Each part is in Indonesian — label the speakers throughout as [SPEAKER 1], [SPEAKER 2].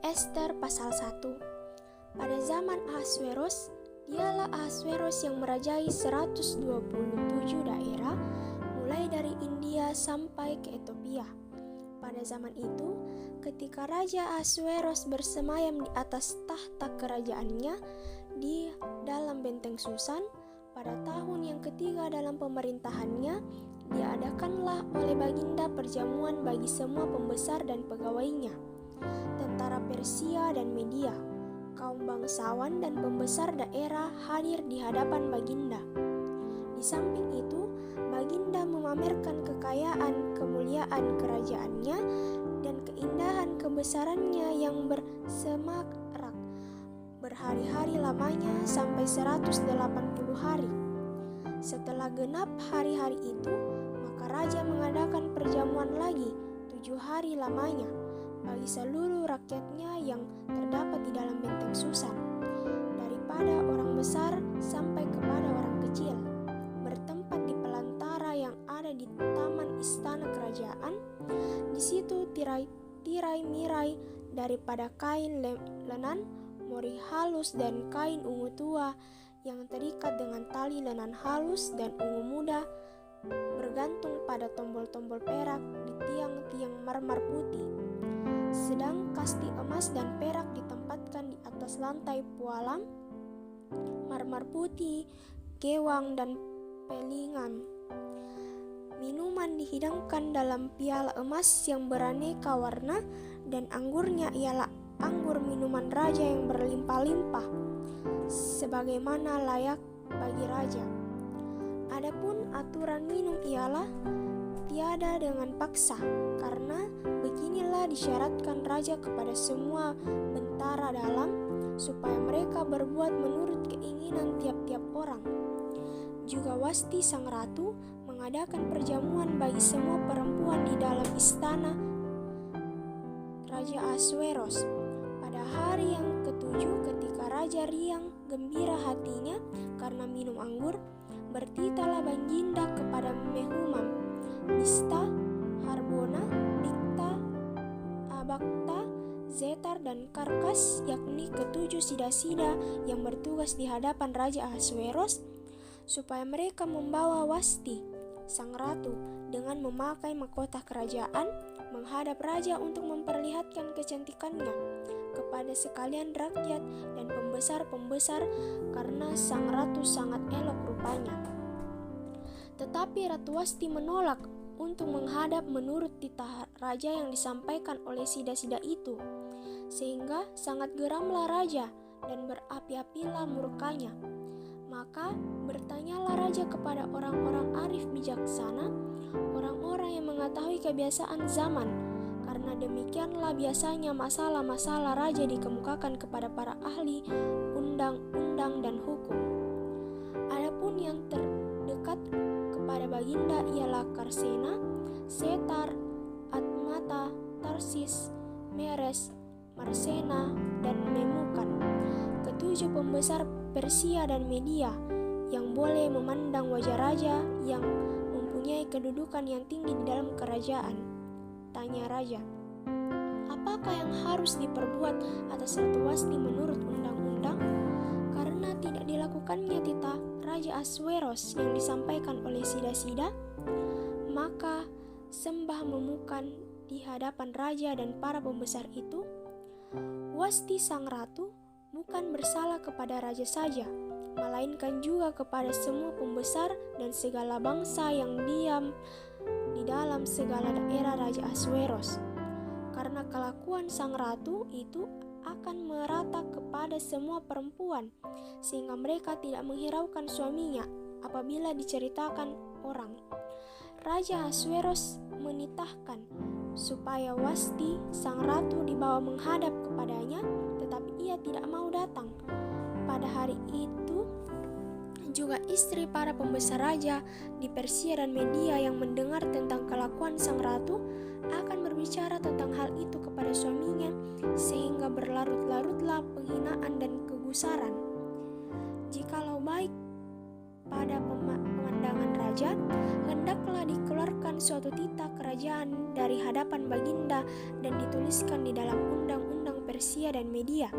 [SPEAKER 1] Ester pasal 1. Pada zaman Ahasweros, dialah Ahasweros yang merajai 127 daerah, mulai dari India sampai ke Ethiopia. Pada zaman itu, ketika Raja Ahasweros bersemayam di atas tahta kerajaannya di dalam benteng Susan, pada tahun yang ketiga dalam pemerintahannya, diadakanlah oleh Baginda perjamuan bagi semua pembesar dan pegawainya, tentara Persia dan Media, kaum bangsawan dan pembesar daerah hadir di hadapan Baginda. Di samping itu, Baginda memamerkan kekayaan, kemuliaan kerajaannya dan keindahan kebesarannya yang bersemarak berhari-hari lamanya sampai 180 hari. Setelah genap hari-hari itu, maka Raja mengadakan perjamuan lagi 7 hari lamanya bagi seluruh rakyatnya yang terdapat di dalam benteng Susan, daripada orang besar sampai kepada orang kecil, bertempat di pelantara yang ada di taman istana kerajaan. Di situ tirai mirai daripada kain lenan, mori halus dan kain ungu tua yang terikat dengan tali lenan halus dan ungu muda bergantung pada tombol-tombol perak di tiang-tiang marmer putih. Sedang kasti emas dan perak ditempatkan di atas lantai pualam, marmer putih, gewang dan pelingan. Minuman dihidangkan dalam piala emas yang beraneka warna, dan anggurnya ialah anggur minuman raja yang berlimpah-limpah, sebagaimana layak bagi raja. Adapun aturan minum ialah tiada dengan paksa, karena beginilah disyaratkan raja kepada semua bentara dalam, supaya mereka berbuat menurut keinginan tiap-tiap orang. Juga Wasti sang ratu mengadakan perjamuan bagi semua perempuan di dalam istana Raja Ahasweros. Pada hari yang ketujuh, ketika raja riang gembira hatinya karena minum anggur, bertitalah Baginda kepada Mehumam, Bista, Harbona, Bikta, Abakta, Zetar dan Karkas, yakni ketujuh sida-sida yang bertugas di hadapan Raja Ahasweros, supaya mereka membawa Wasti, sang ratu, dengan memakai mahkota kerajaan menghadap raja untuk memperlihatkan kecantikannya kepada sekalian rakyat dan pembesar-pembesar, karena sang ratu sangat elok rupanya. Tetapi Ratu Wasti menolak untuk menghadap menurut titah raja yang disampaikan oleh sida-sida itu, sehingga sangat geramlah raja dan berapi-apilah murkanya. Maka bertanyalah raja kepada orang-orang arif bijaksana, orang-orang yang mengetahui kebiasaan zaman, karena demikianlah biasanya masalah-masalah raja dikemukakan kepada para ahli undang-undang dan hukum. Adapun yang terdekat kepada Baginda ialah Karsena, Setar, Atmata, Tarsis, Meres, Marsena, dan Memukan, ketujuh pembesar Persia dan Media yang boleh memandang wajah raja yang mempunyai kedudukan yang tinggi di dalam kerajaan. Tanya raja, apakah yang harus diperbuat atas Ratu Wasti menurut undang-undang? Karena tidak dilakukannya titah Raja Ahasweros yang disampaikan oleh sida-sida, maka sembah Memukan di hadapan raja dan para pembesar itu, Wasti sang ratu bukan bersalah kepada raja saja, melainkan juga kepada semua pembesar dan segala bangsa yang diam di dalam segala daerah Raja Ahasweros. Karena kelakuan sang ratu itu akan merata kepada semua perempuan, sehingga mereka tidak menghiraukan suaminya apabila diceritakan orang. Raja Ahasweros menitahkan supaya Wasti sang ratu dibawa menghadap kepadanya, tetapi ia tidak mau datang. Pada hari itu juga istri para pembesar raja di Persia dan Media yang mendengar tentang kelakuan sang ratu akan berbicara tentang hal itu kepada suaminya, sehingga berlarut-larutlah penghinaan dan kegusaran. Jikalau baik pada pemandangan raja, hendaklah dikeluarkan suatu titah kerajaan dari hadapan Baginda dan dituliskan di dalam undang-undang Persia rahasia dan media,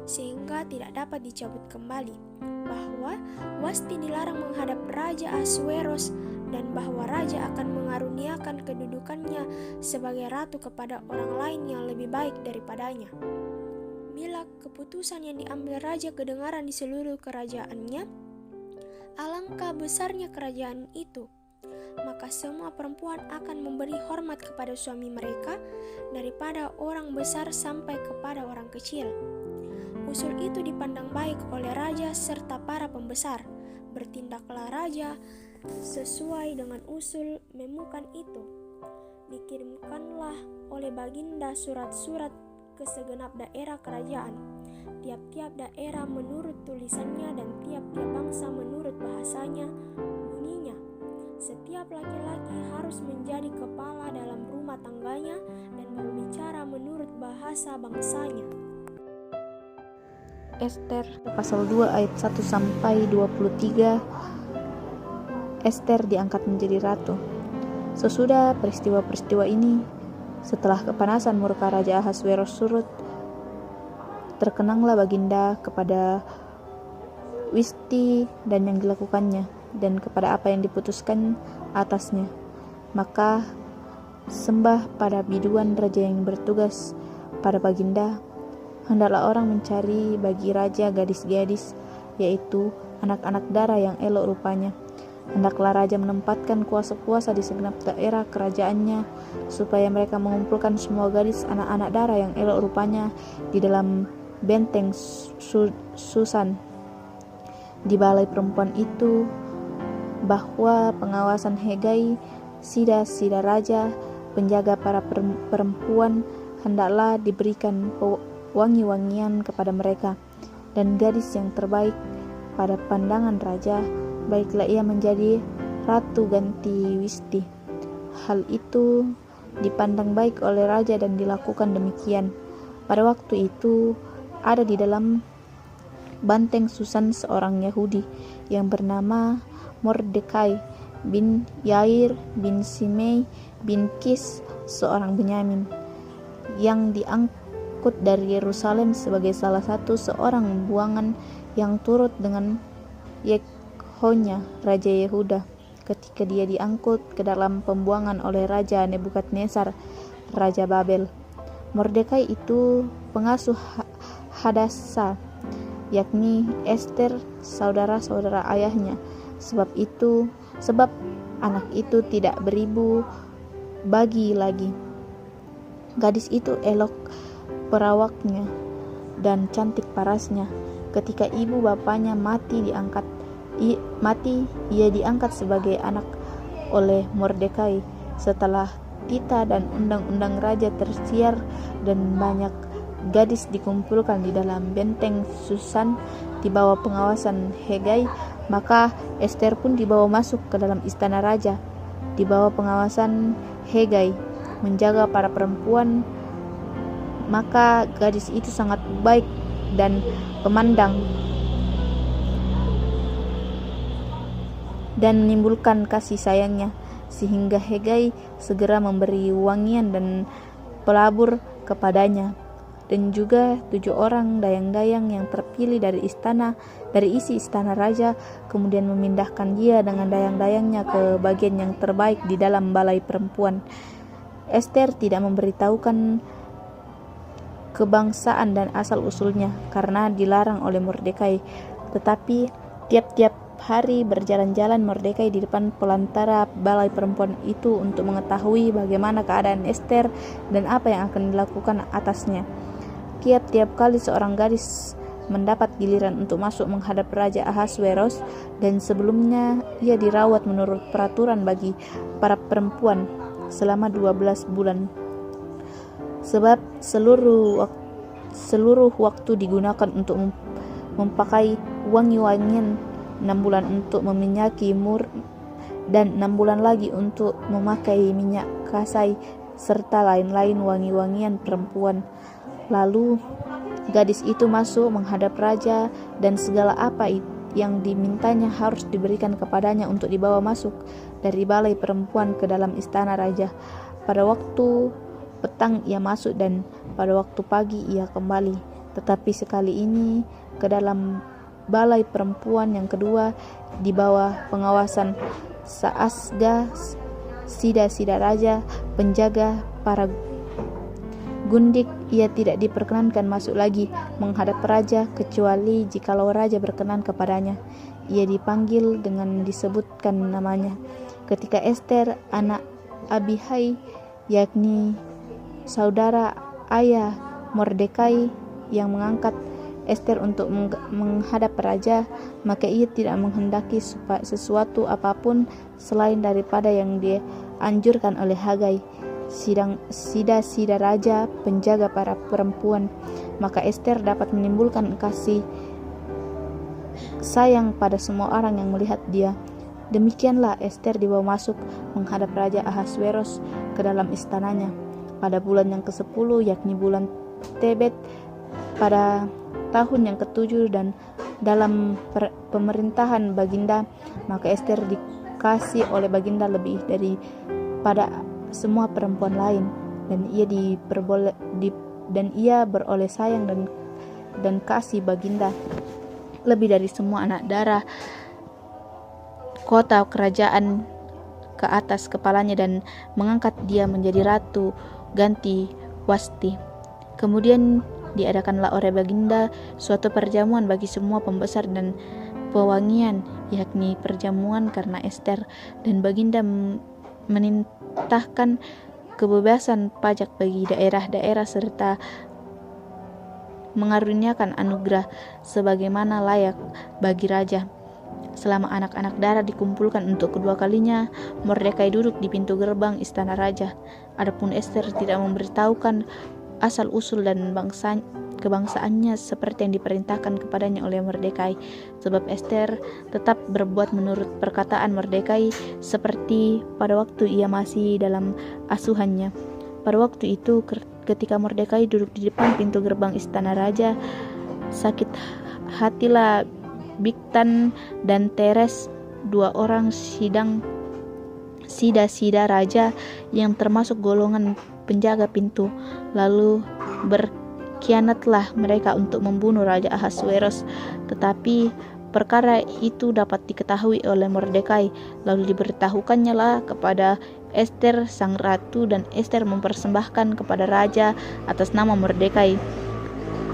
[SPEAKER 1] sehingga tidak dapat dicabut kembali, bahwa Wasti dilarang menghadap Raja Ahasweros dan bahwa raja akan mengaruniakan kedudukannya sebagai ratu kepada orang lain yang lebih baik daripadanya. Bila keputusan yang diambil raja kedengaran di seluruh kerajaannya, alangkah besarnya kerajaan itu, maka semua perempuan akan memberi hormat kepada suami mereka daripada orang besar sampai kepada orang kecil. Usul itu dipandang baik oleh raja serta para pembesar. Bertindaklah raja sesuai dengan usul memukan itu. Dikirimkanlah oleh Baginda surat-surat ke segenap daerah kerajaan, tiap-tiap daerah menurut tulisannya dan tiap-tiap bangsa menurut bahasanya. Bunyinya, setiap laki-laki harus menjadi kepala dalam rumah tangganya dan berbicara menurut bahasa bangsanya.
[SPEAKER 2] Ester pasal 2 ayat 1 sampai 23. Ester diangkat menjadi ratu. Sesudah peristiwa-peristiwa ini, setelah kepanasan murka Raja Ahasweros surut, terkenanglah Baginda kepada Wasti dan yang dilakukannya, dan kepada apa yang diputuskan atasnya. Maka sembah pada biduan raja yang bertugas pada Baginda, hendaklah orang mencari bagi raja gadis-gadis, yaitu anak-anak dara yang elok rupanya. Hendaklah raja menempatkan kuasa-kuasa di segenap daerah kerajaannya, supaya mereka mengumpulkan semua gadis anak-anak dara yang elok rupanya di dalam benteng Susan. Di balai perempuan itu, bahwa pengawasan Hegai, sida-sida raja, penjaga para perempuan, hendaklah diberikan wangi-wangian kepada mereka, dan gadis yang terbaik pada pandangan raja, baiklah ia menjadi ratu ganti Wasti. Hal itu dipandang baik oleh raja dan dilakukan demikian. Pada waktu itu ada di dalam banteng Susan seorang Yahudi yang bernama Mordekai bin Yair bin Simei bin Kis, seorang Benyamin, yang diangkut dari Yerusalem sebagai salah satu seorang buangan yang turut dengan Yekhonya, Raja Yehuda, ketika dia diangkut ke dalam pembuangan oleh Raja Nebukadnezar, Raja Babel. Mordekai itu pengasuh Hadassa, yakni Ester, saudara-saudara ayahnya. Sebab anak itu tidak beribu bagi lagi. Gadis itu elok perawaknya dan cantik parasnya. Ketika ibu bapaknya mati, ia diangkat sebagai anak oleh Mordekai. Setelah titah dan undang-undang raja tersiar dan banyak gadis dikumpulkan di dalam benteng Susan di bawah pengawasan Hegai, maka Ester pun dibawa masuk ke dalam istana raja di bawah pengawasan Hegai, menjaga para perempuan. Maka gadis itu sangat baik dan pemandang dan menimbulkan kasih sayangnya, sehingga Hegai segera memberi wangian dan pelabur kepadanya, dan juga 7 orang dayang-dayang yang terpilih dari isi istana raja, kemudian memindahkan dia dengan dayang-dayangnya ke bagian yang terbaik di dalam balai perempuan. Ester tidak memberitahukan kebangsaan dan asal-usulnya karena dilarang oleh Mordekai, tetapi tiap-tiap hari berjalan-jalan Mordekai di depan pelantara balai perempuan itu untuk mengetahui bagaimana keadaan Ester dan apa yang akan dilakukan atasnya. Tiap-tiap kali seorang gadis mendapat giliran untuk masuk menghadap Raja Ahasweros, dan sebelumnya ia dirawat menurut peraturan bagi para perempuan selama 12 bulan. Sebab seluruh waktu digunakan untuk memakai wangi-wangian, 6 bulan untuk meminyaki mur, dan 6 bulan lagi untuk memakai minyak kasai serta lain-lain wangi-wangian perempuan. Lalu gadis itu masuk menghadap raja, dan segala apa yang dimintanya harus diberikan kepadanya untuk dibawa masuk dari balai perempuan ke dalam istana raja. Pada waktu petang ia masuk dan pada waktu pagi ia kembali. Tetapi sekali ini ke dalam balai perempuan yang kedua di bawah pengawasan Saasga Sida Raja, penjaga para gundik. Ia tidak diperkenankan masuk lagi menghadap raja kecuali jikalau raja berkenan kepadanya. Ia dipanggil dengan disebutkan namanya. Ketika Ester, anak Abihai, yakni saudara ayah Mordekai, yang mengangkat Ester untuk menghadap raja, maka ia tidak menghendaki sesuatu apapun selain daripada yang dianjurkan oleh Hagai, Sida Raja, penjaga para perempuan. Maka Ester dapat menimbulkan kasih sayang pada semua orang yang melihat dia. Demikianlah Ester dibawa masuk menghadap Raja Ahasveros ke dalam istananya pada bulan yang ke-10, yakni bulan Tebet, pada tahun yang ke-7 dan dalam pemerintahan Baginda. Maka Ester dikasih oleh Baginda lebih daripada semua perempuan lain, dan ia beroleh sayang dan kasih Baginda lebih dari semua anak darah kota kerajaan ke atas kepalanya, dan mengangkat dia menjadi ratu ganti Wasti. Kemudian diadakanlah oleh Baginda suatu perjamuan bagi semua pembesar dan pewangian, yakni perjamuan karena Ester, dan Baginda menintahkan kebebasan pajak bagi daerah-daerah serta mengaruniakan anugerah sebagaimana layak bagi raja. Selama anak-anak darah dikumpulkan untuk kedua kalinya, Mordekai duduk di pintu gerbang istana raja. Adapun Ester tidak memberitahukan asal-usul dan kebangsaannya seperti yang diperintahkan kepadanya oleh Mordekai, sebab Ester tetap berbuat menurut perkataan Mordekai seperti pada waktu ia masih dalam asuhannya. Pada waktu itu, ketika Mordekai duduk di depan pintu gerbang istana raja, sakit hatilah Bigtan dan Teres, dua orang Sida Raja yang termasuk golongan penjaga pintu. Lalu berkhianatlah mereka untuk membunuh Raja Ahasveros. Tetapi perkara itu dapat diketahui oleh Mordekai, lalu diberitahukannya lah kepada Ester sang ratu, dan Ester mempersembahkan kepada raja atas nama Mordekai.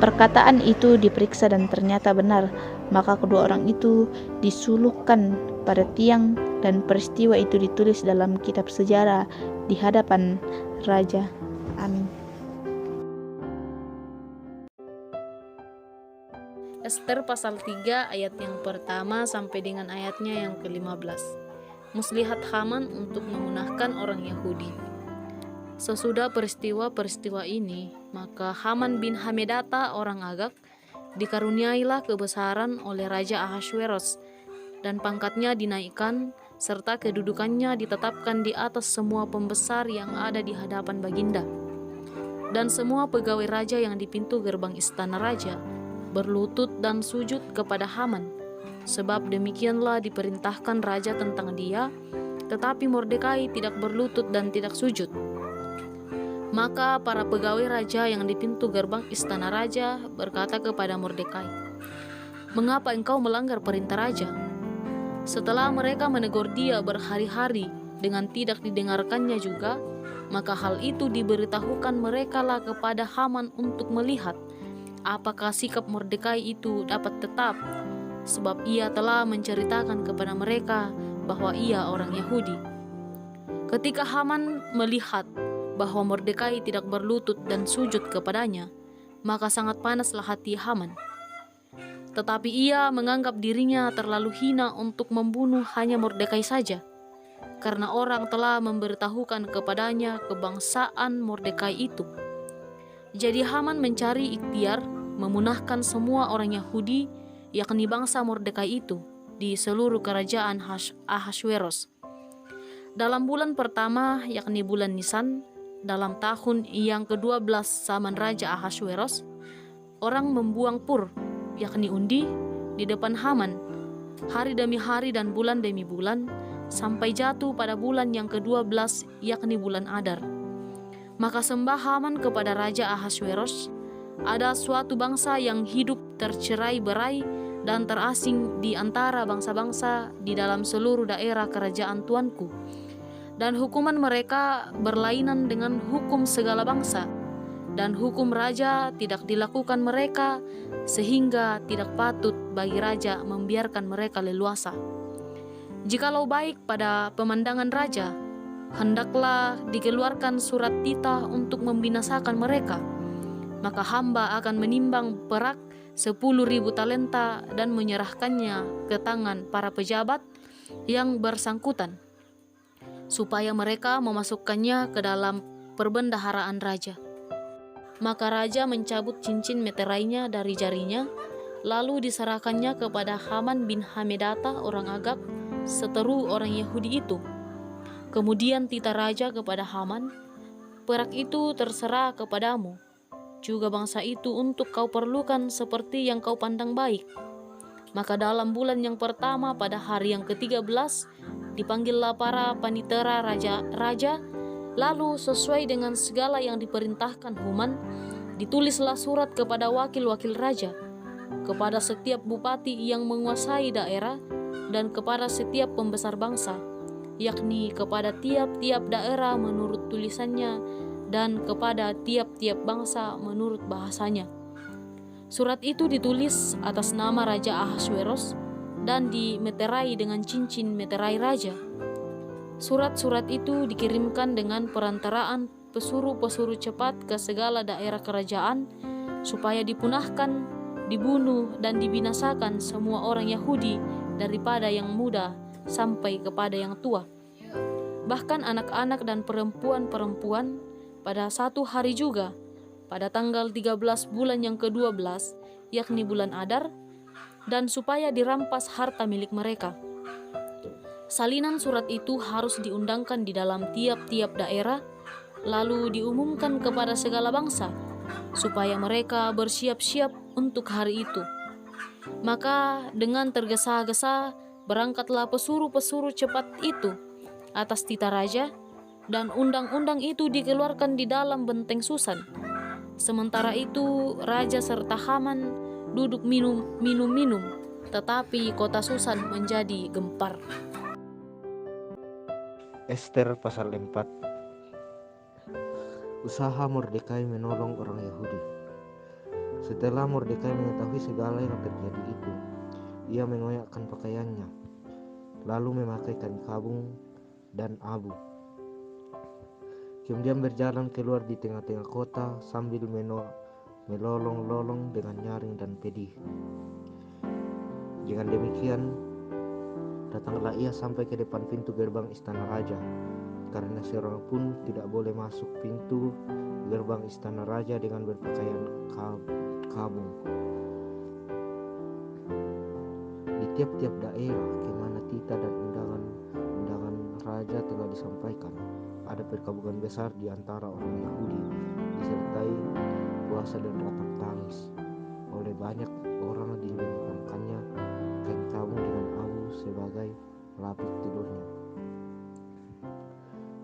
[SPEAKER 2] Perkataan itu diperiksa dan ternyata benar, maka kedua orang itu disuluhkan pada tiang, dan peristiwa itu ditulis dalam kitab sejarah di hadapan raja. Amin.
[SPEAKER 3] Ester pasal 3 ayat yang pertama sampai dengan ayatnya yang ke-15. Muslihat Haman untuk memunahkan orang Yahudi. Sesudah peristiwa-peristiwa ini, maka Haman bin Hamedata orang Agag dikaruniailah kebesaran oleh Raja Ahasveros, dan pangkatnya dinaikkan serta kedudukannya ditetapkan di atas semua pembesar yang ada di hadapan Baginda. Dan semua pegawai raja yang di pintu gerbang istana raja berlutut dan sujud kepada Haman, sebab demikianlah diperintahkan raja tentang dia. Tetapi Mordekai tidak berlutut dan tidak sujud. Maka para pegawai raja yang di pintu gerbang istana raja berkata kepada Mordekai, "Mengapa engkau melanggar perintah raja?" Setelah mereka menegur dia berhari-hari dengan tidak didengarkannya juga, maka hal itu diberitahukan merekalah kepada Haman untuk melihat apakah sikap Mordekai itu dapat tetap, sebab ia telah menceritakan kepada mereka bahwa ia orang Yahudi. Ketika Haman melihat bahwa Mordekai tidak berlutut dan sujud kepadanya, maka sangat panaslah hati Haman. Tetapi ia menganggap dirinya terlalu hina untuk membunuh hanya Mordekai saja, karena orang telah memberitahukan kepadanya kebangsaan Mordekai itu. Jadi Haman mencari ikhtiar memunahkan semua orang Yahudi, yakni bangsa Mordekai itu, di seluruh kerajaan Ahasveros. Dalam bulan pertama, yakni bulan Nisan, dalam tahun yang ke-12 zaman Raja Ahasveros, orang membuang pur, yakni undi, di depan Haman, hari demi hari dan bulan demi bulan, sampai jatuh pada bulan yang ke-12, yakni bulan Adar. Maka sembah Haman kepada Raja Ahasweros, ada suatu bangsa yang hidup tercerai-berai dan terasing di antara bangsa-bangsa di dalam seluruh daerah kerajaan tuanku. Dan hukuman mereka berlainan dengan hukum segala bangsa, dan hukum raja tidak dilakukan mereka, sehingga tidak patut bagi raja membiarkan mereka leluasa. Jikalau baik pada pemandangan raja, hendaklah dikeluarkan surat titah untuk membinasakan mereka. Maka hamba akan menimbang perak 10.000 talenta dan menyerahkannya ke tangan para pejabat yang bersangkutan, supaya mereka memasukkannya ke dalam perbendaharaan raja. Maka raja mencabut cincin meterainya dari jarinya, lalu diserahkannya kepada Haman bin Hamedata orang Agag, seteru orang Yahudi itu. Kemudian titah raja kepada Haman, perak itu terserah kepadamu, juga bangsa itu untuk kau perlukan seperti yang kau pandang baik. Maka dalam bulan yang pertama pada hari yang ke-13 dipanggillah para panitera raja, lalu sesuai dengan segala yang diperintahkan Haman, ditulislah surat kepada wakil-wakil raja, kepada setiap bupati yang menguasai daerah, dan kepada setiap pembesar bangsa, yakni kepada tiap-tiap daerah menurut tulisannya, dan kepada tiap-tiap bangsa menurut bahasanya. Surat itu ditulis atas nama Raja Ahasweros dan dimeterai dengan cincin meterai raja. Surat-surat itu dikirimkan dengan perantaraan pesuruh-pesuruh cepat ke segala daerah kerajaan, supaya dipunahkan, dibunuh, dan dibinasakan semua orang Yahudi daripada yang muda sampai kepada yang tua. Bahkan anak-anak dan perempuan-perempuan pada satu hari juga, pada tanggal 13 bulan yang ke-12, yakni bulan Adar, dan supaya dirampas harta milik mereka. Salinan surat itu harus diundangkan di dalam tiap-tiap daerah, lalu diumumkan kepada segala bangsa, supaya mereka bersiap-siap untuk hari itu. Maka dengan tergesa-gesa berangkatlah pesuruh-pesuruh cepat itu atas titah raja, dan undang-undang itu dikeluarkan di dalam benteng Susan. Sementara itu raja serta Haman duduk minum, tetapi kota Susan menjadi gempar.
[SPEAKER 4] Ester pasal 4. Usaha Mordekai menolong orang Yahudi. Setelah Mordekai mengetahui segala yang terjadi itu, ia mengoyakkan pakaiannya, lalu memakai kain kabung dan abu. Kemudian berjalan keluar di tengah-tengah kota sambil melolong-lolong dengan nyaring dan pedih. Dengan demikian, datanglah ia sampai ke depan pintu gerbang istana raja, karena seorang pun tidak boleh masuk pintu gerbang istana raja dengan berpakaian kabung. Di tiap-tiap daerah kemana titah dan undangan raja telah disampaikan, ada perkabungan besar di antara orang Yahudi, disertai puasa dan ratap tangis. Oleh banyak orang dibentangkannya kain kabung dengan abu sebagai lapis tidurnya.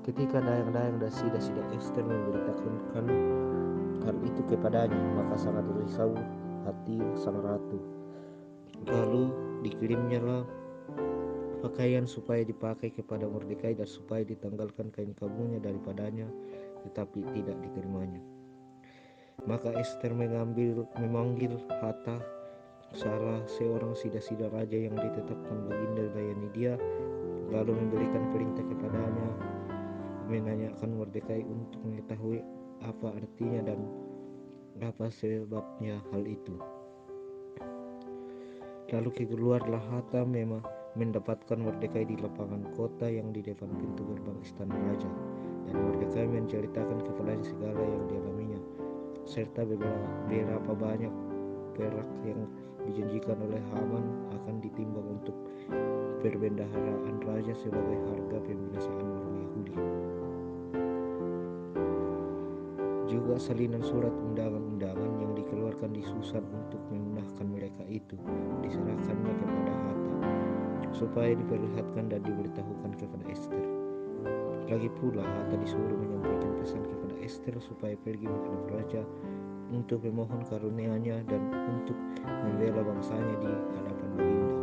[SPEAKER 4] Ketika dayang-dayang dan sida-sida Ester memberitakan hal itu kepadanya, maka sangat risau hati sang ratu. Lalu dikirimnyalah pakaian supaya dipakai kepada Mordekai dan supaya ditanggalkan kain kabungnya daripadanya, tetapi tidak diterimanya. Maka Ester memanggil Hata, salah seorang sida-sida raja yang ditetapkan baginda melayani dia, lalu memberikan perintah kepadanya, menanyakan Mordekai untuk mengetahui apa artinya dan apa sebabnya hal itu. Lalu keluarlah Hata mendapatkan Mordekai di lapangan kota yang di depan pintu gerbang istana raja, dan Mordekai menceritakan kepadanya segala yang dialaminya, serta beberapa banyak perak yang dijanjikan oleh Haman akan ditimbang untuk perbendaharaan raja sebagai harga pembinasaan orang Yahudi. Juga salinan surat undangan-undangan yang dikeluarkan di Susan untuk memunahkan mereka itu diserahkannya kepada Hata, supaya diperlihatkan dan diberitahukan kepada Ester. Lagi pula Hatta disuruh menyampaikan pesan kepada Ester supaya pergi menghadap raja untuk memohon karunia-Nya dan untuk membela bangsanya di hadapan Baginda.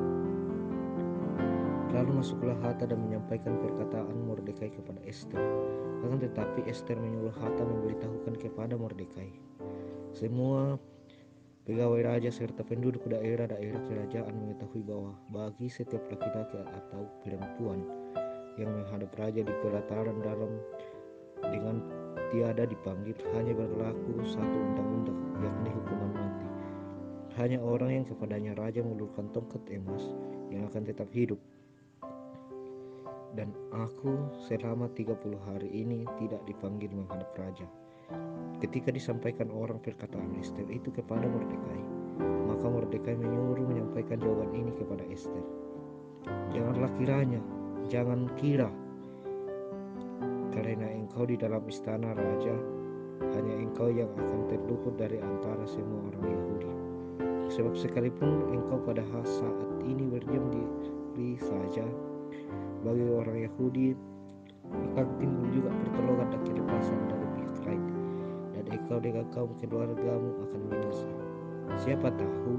[SPEAKER 4] Lalu masuklah Hatta dan menyampaikan perkataan Mordekai kepada Ester. Akan tetapi Ester menyuruh Hatta memberitahukan kepada Mordekai semua pegawai raja serta penduduk daerah-daerah kerajaan mengetahui bahwa bagi setiap laki-laki atau perempuan yang menghadap raja di pelataran dalam dengan tiada dipanggil, hanya berlaku satu undang-undang, yakni hukuman mati. Hanya orang yang kepadanya raja mengulurkan tongkat emas yang akan tetap hidup. Dan aku selama 30 hari ini tidak dipanggil menghadap raja. Ketika disampaikan orang perkataan Ester itu kepada Mordekai, maka Mordekai menyuruh menyampaikan jawaban ini kepada Ester. Janganlah kiranya, jangan kira, karena engkau di dalam istana raja, hanya engkau yang akan terluput dari antara semua orang Yahudi. Sebab sekalipun engkau pada saat ini berdiam diri saja, bagi orang Yahudi akan timbul juga pertolongan dan kelepasan dari pihak lain, dan engkau dengan kaum keluargamu akan binasa. Siapa tahu,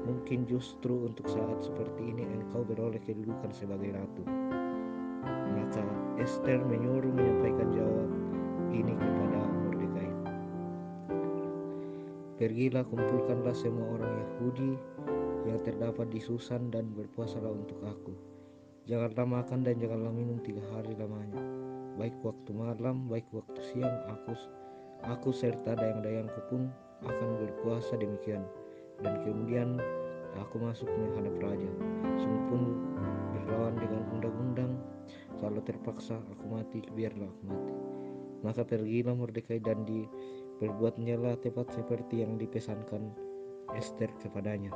[SPEAKER 4] mungkin justru untuk saat seperti ini engkau beroleh kedudukan sebagai ratu. Maka Ester menyuruh menyampaikan jawab ini kepada Mordekai. Pergilah, kumpulkanlah semua orang Yahudi yang terdapat di Susan dan berpuasalah untuk aku. Janganlah makan dan janganlah minum 3 hari lamanya, baik waktu malam, baik waktu siang. Aku serta dayang-dayangku pun akan berpuasa demikian. Dan kemudian aku masuk menghadap raja. Sungguh pun berlawan dengan undang-undang. Kalau terpaksa aku mati, biarlah aku mati. Maka pergilah Mordekai dan diperbuatnyalah tepat seperti yang dipesankan Ester kepadanya.